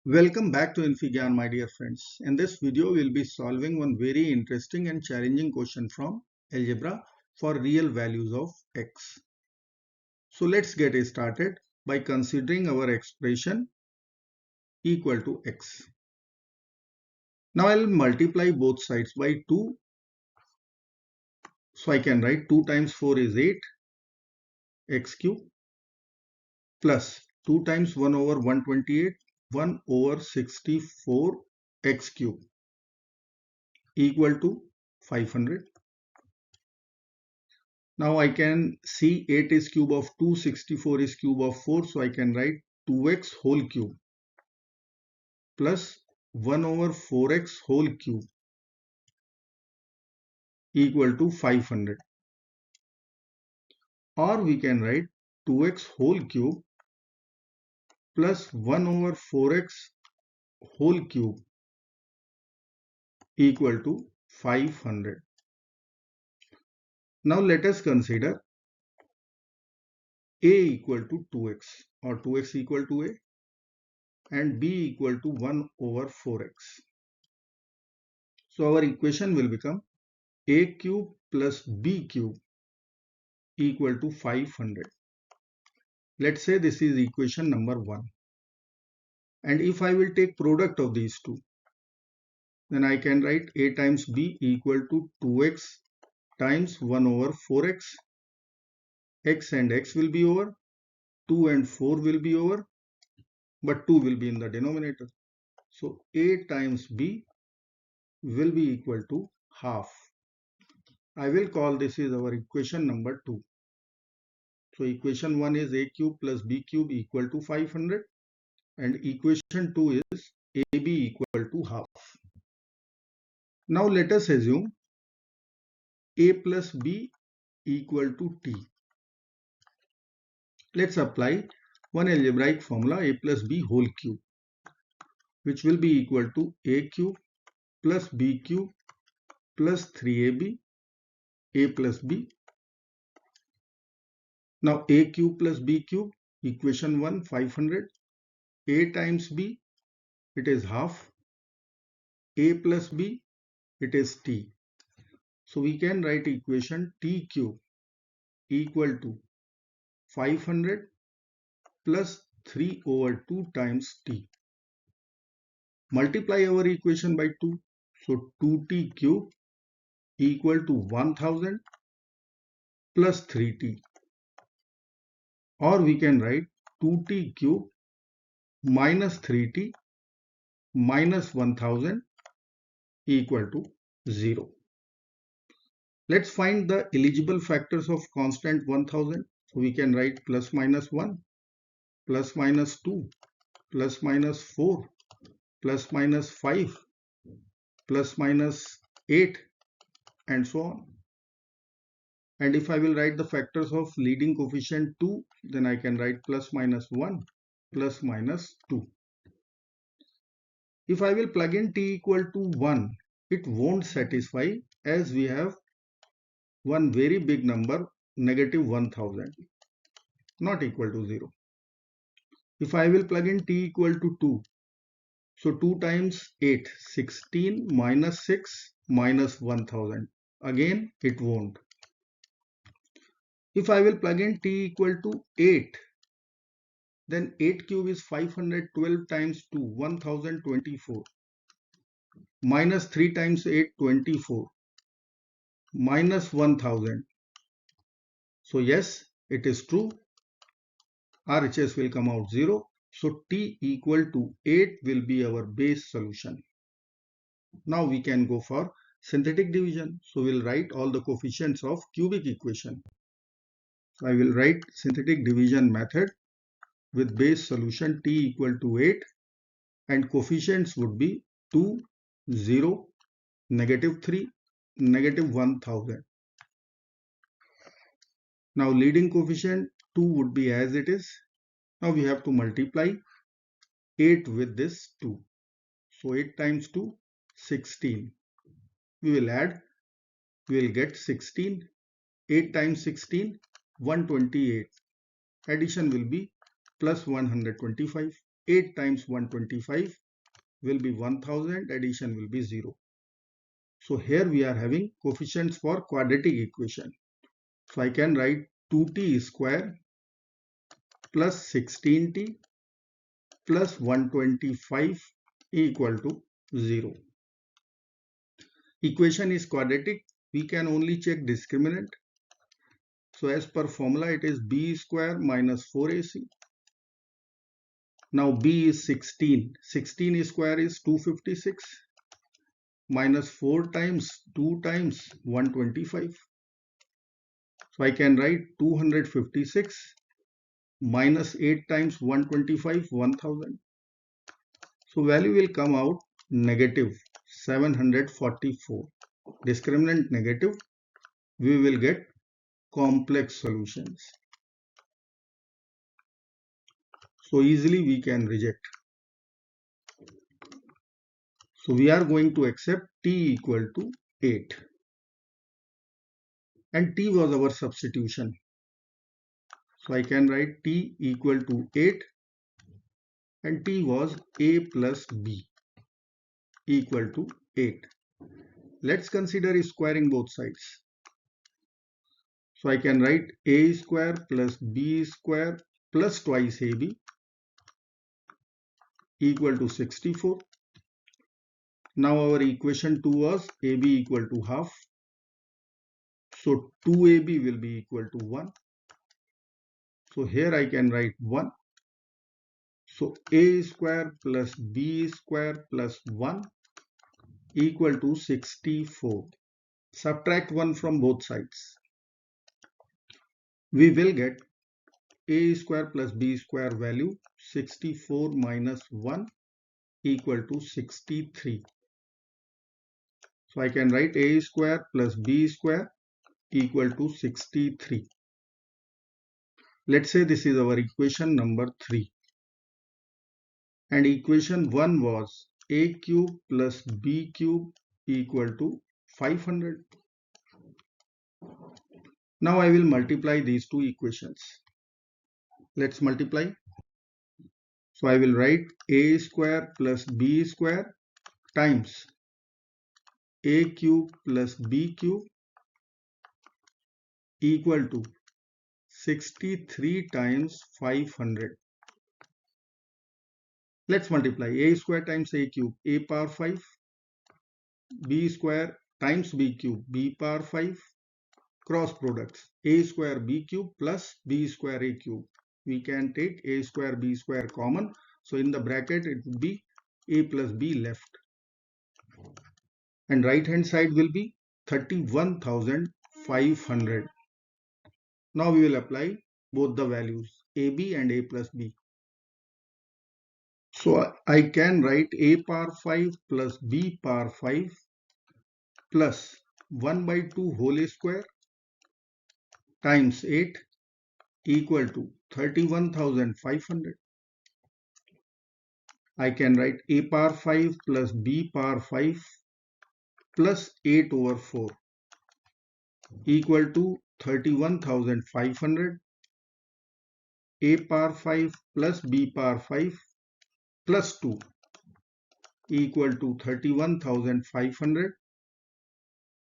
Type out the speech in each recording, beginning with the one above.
Welcome back to infyGyan, my dear friends. In this video, we'll be solving one very interesting and challenging question from algebra for real values of x. So let's get started by considering our expression equal to x. Now I'll multiply both sides by 2. So I can write 2 times 4 is 8 x cube plus 2 times 1 over 128 1 over 64 x cube equal to 500. Now I can see 8 is cube of 2, 64 is cube of 4. So I can write 2x whole cube plus 1 over 4x whole cube equal to 500. Or we can write 2x whole cube plus 1 over 4x whole cube equal to 500. Now let us consider a equal to 2x or 2x equal to a and b equal to 1 over 4x. So our equation will become a cube plus b cube equal to 500. Let's say this is equation number 1. And if I will take product of these two, then I can write a times b equal to 2x times 1 over 4x. X and x will be over, 2 and 4 will be over, but 2 will be in the denominator. So a times b will be equal to half. I will call this is our equation number 2. So equation 1 is a cube plus b cube equal to 500 and equation 2 is ab equal to half. Now let us assume a plus b equal to t. Let's apply one algebraic formula a plus b whole cube, which will be equal to a cube plus b cube plus 3ab a plus b. Now a cube plus b cube, equation 1 500, a times b it is half, a plus b it is t. So we can write equation t cube equal to 500 plus 3 over 2 times t. Multiply our equation by 2. So 2t cube equal to 1000 plus 3t. Or we can write 2t cube minus 3t minus 1000 equal to 0. Let's find the eligible factors of constant 1000. So we can write plus minus 1, plus minus 2, plus minus 4, plus minus 5, plus minus 8, and so on. And if I will write the factors of leading coefficient 2, then I can write plus minus 1, plus minus 2. If I will plug in t equal to 1, it won't satisfy as we have one very big number, negative 1000, not equal to 0. If I will plug in t equal to 2, so 2 times 8, 16 minus 6 minus 1000. Again, it won't. If I will plug in t equal to 8, then 8 cube is 512 times 2, 1024. Minus 3 times 8, 24. Minus 1000. So yes, it is true. RHS will come out 0. So t equal to 8 will be our base solution. Now we can go for synthetic division. So we'll write all the coefficients of cubic equation. So I will write synthetic division method with base solution t equal to 8 and coefficients would be 2, 0, negative 3, negative 1000. Now leading coefficient 2 would be as it is. Now we have to multiply 8 with this 2. So 8 times 2, 16. We will add, we will get 16. 8 times 16, 128. Addition will be plus 125. 8 times 125 will be 1000, addition will be 0. So here we are having coefficients for quadratic equation. So I can write 2t square plus 16t plus 125 equal to 0. Equation is quadratic. We can only check discriminant. So as per formula, it is b square minus 4ac. Now b is 16. 16 square is 256 minus 4 times 2 times 125. So I can write 256 minus 8 times 125, 1000. So value will come out negative 744. Discriminant negative, we will get complex solutions. So easily we can reject. So we are going to accept t equal to 8. And t was our substitution. So I can write t equal to 8 and t was a plus b equal to 8. Let's consider squaring both sides. So I can write a square plus b square plus twice ab equal to 64. Now our equation 2 was ab equal to half. So 2ab will be equal to 1. So here I can write 1. So a square plus b square plus 1 equal to 64. Subtract 1 from both sides. We will get a square plus b square value 64 minus 1 equal to 63. So I can write a square plus b square equal to 63. Let's say this is our equation number 3. And equation 1 was a cube plus b cube equal to 500. Now I will multiply these two equations. Let's multiply. So I will write a square plus b square times a cube plus b cube equal to 63 times 500. Let's multiply a square times a cube, a power 5, b square times b cube, b power 5, cross products, a square b cube plus b square a cube. We can take a square b square common. So in the bracket it would be a plus b left. And right hand side will be 31,500. Now we will apply both the values ab and a plus b. So I can write a power 5 plus b power 5 plus 1 by 2 whole square times 8 equal to 31,500. I can write a power 5 plus b power 5 plus 8 over 4 equal to 31,500. A power 5 plus b power 5 plus 2 equal to 31,500,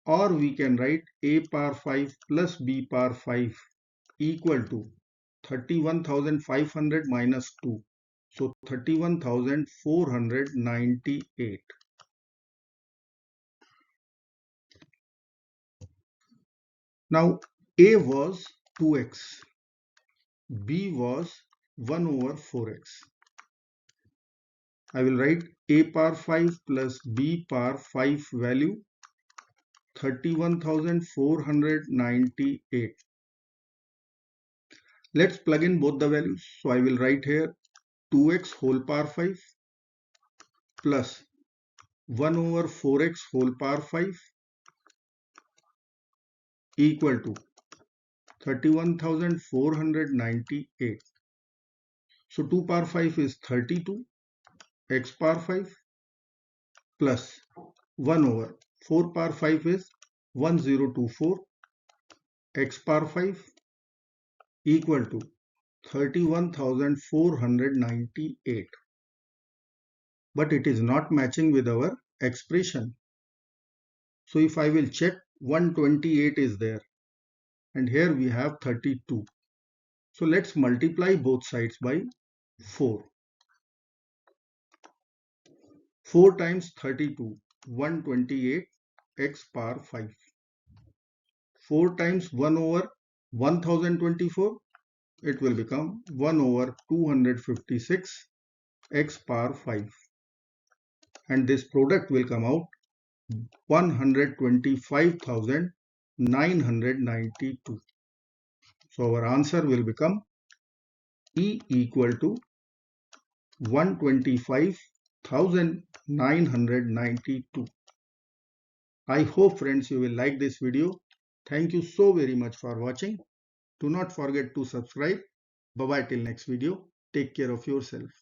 or we can write a power 5 plus b power 5 equal to 31,500 minus 2. So 31,498. Now a was 2x, b was 1 over 4x. I will write a power 5 plus b power 5 value 31,498. Let's plug in both the values. So I will write here 2x whole power 5 plus 1 over 4x whole power 5 equal to 31,498. So 2 power 5 is 32, x power 5 plus 1 over 4 power 5 is 1024, x power 5 equal to 31,498. but it is not matching with our expression. So if I will check, 128 is there and here we have 32. So let's multiply both sides by 4. 4 times 32, 128 x power 5. 4 times 1 over 1024, it will become 1 over 256 x power 5. And this product will come out 125,992. So our answer will become E equal to 125,992. I hope friends you will like this video. Thank you so very much for watching. Do not forget to subscribe. Bye bye till next video. Take care of yourself.